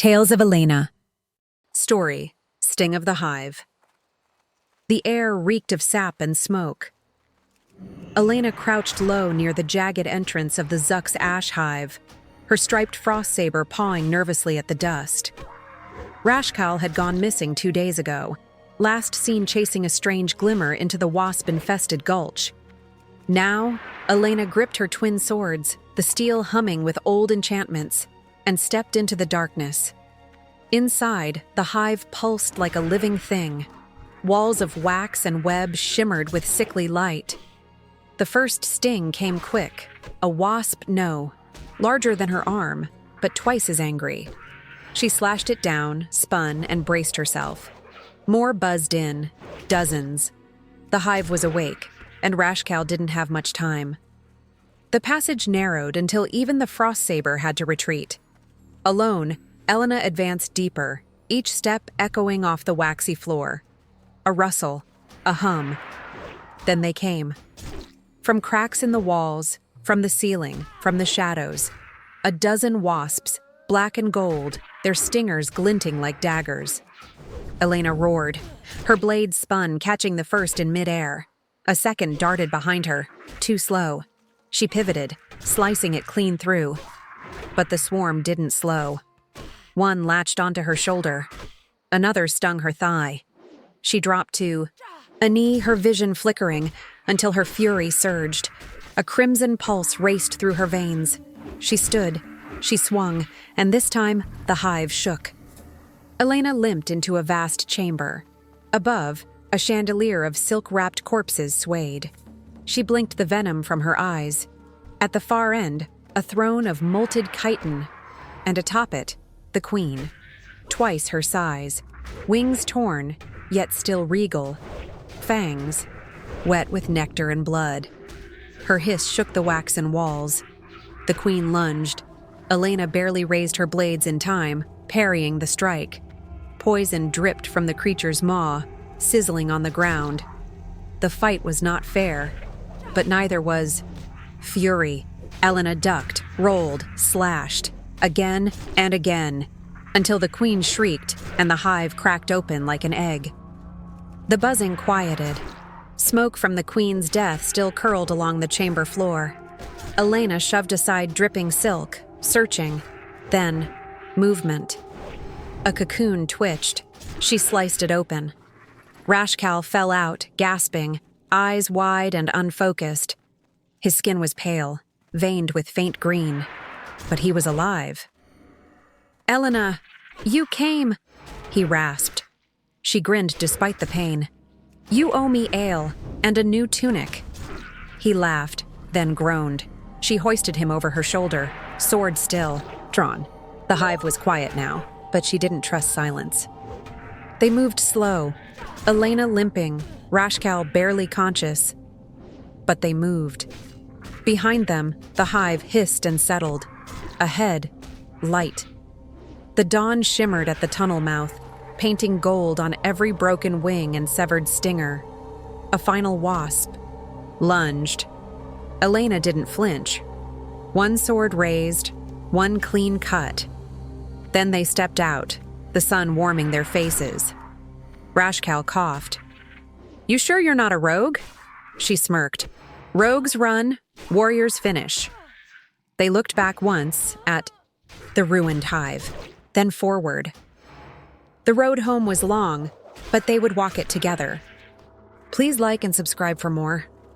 Tales of Elena. Story: Sting of the Hive. The air reeked of sap and smoke. Elena crouched low near the jagged entrance of the Zukk's ash hive, her striped frost saber pawing nervously at the dust. Rashkal had gone missing 2 days ago, last seen chasing a strange glimmer into the wasp-infested gulch. Now, Elena gripped her twin swords, the steel humming with old enchantments, and stepped into the darkness. Inside, the hive pulsed like a living thing. Walls of wax and web shimmered with sickly light. The first sting came quick, a wasp larger than her arm, but twice as angry. She slashed it down, spun, and braced herself. More buzzed in, dozens. The hive was awake, and Rashkal didn't have much time. The passage narrowed until even the frost saber had to retreat. Alone, Elena advanced deeper, each step echoing off the waxy floor. A rustle, a hum. Then they came. From cracks in the walls, from the ceiling, from the shadows, a dozen wasps, black and gold, their stingers glinting like daggers. Elena roared. Her blade spun, catching the first in midair. A second darted behind her, too slow. She pivoted, slicing it clean through. But the swarm didn't slow. One latched onto her shoulder. Another stung her thigh. She dropped to a knee, her vision flickering, until her fury surged. A crimson pulse raced through her veins. She stood, she swung, and this time the hive shook. Elena limped into a vast chamber. Above, a chandelier of silk-wrapped corpses swayed. She blinked the venom from her eyes. At the far end, a throne of molted chitin, and atop it, the queen, twice her size, wings torn, yet still regal, fangs, wet with nectar and blood. Her hiss shook the waxen walls. The queen lunged. Elena barely raised her blades in time, parrying the strike. Poison dripped from the creature's maw, sizzling on the ground. The fight was not fair, but neither was fury. Elena ducked, rolled, slashed, again and again, until the queen shrieked and the hive cracked open like an egg. The buzzing quieted. Smoke from the queen's death still curled along the chamber floor. Elena shoved aside dripping silk, searching. Then, movement. A cocoon twitched. She sliced it open. Rashkal fell out, gasping, eyes wide and unfocused. His skin was pale, veined with faint green, but he was alive. "Elena, you came," he rasped. She grinned despite the pain. "You owe me ale and a new tunic." He laughed, then groaned. She hoisted him over her shoulder, sword still, drawn. The hive was quiet now, but she didn't trust silence. They moved slow, Elena limping, Rashkal barely conscious. But they moved. Behind them, the hive hissed and settled. Ahead, light. The dawn shimmered at the tunnel mouth, painting gold on every broken wing and severed stinger. A final wasp lunged. Elena didn't flinch. One sword raised, one clean cut. Then they stepped out, the sun warming their faces. Rashkal coughed. "You sure you're not a rogue?" She smirked. "Rogues run, warriors finish." They looked back once at the ruined hive, then forward. The road home was long, but they would walk it together. Please like and subscribe for more.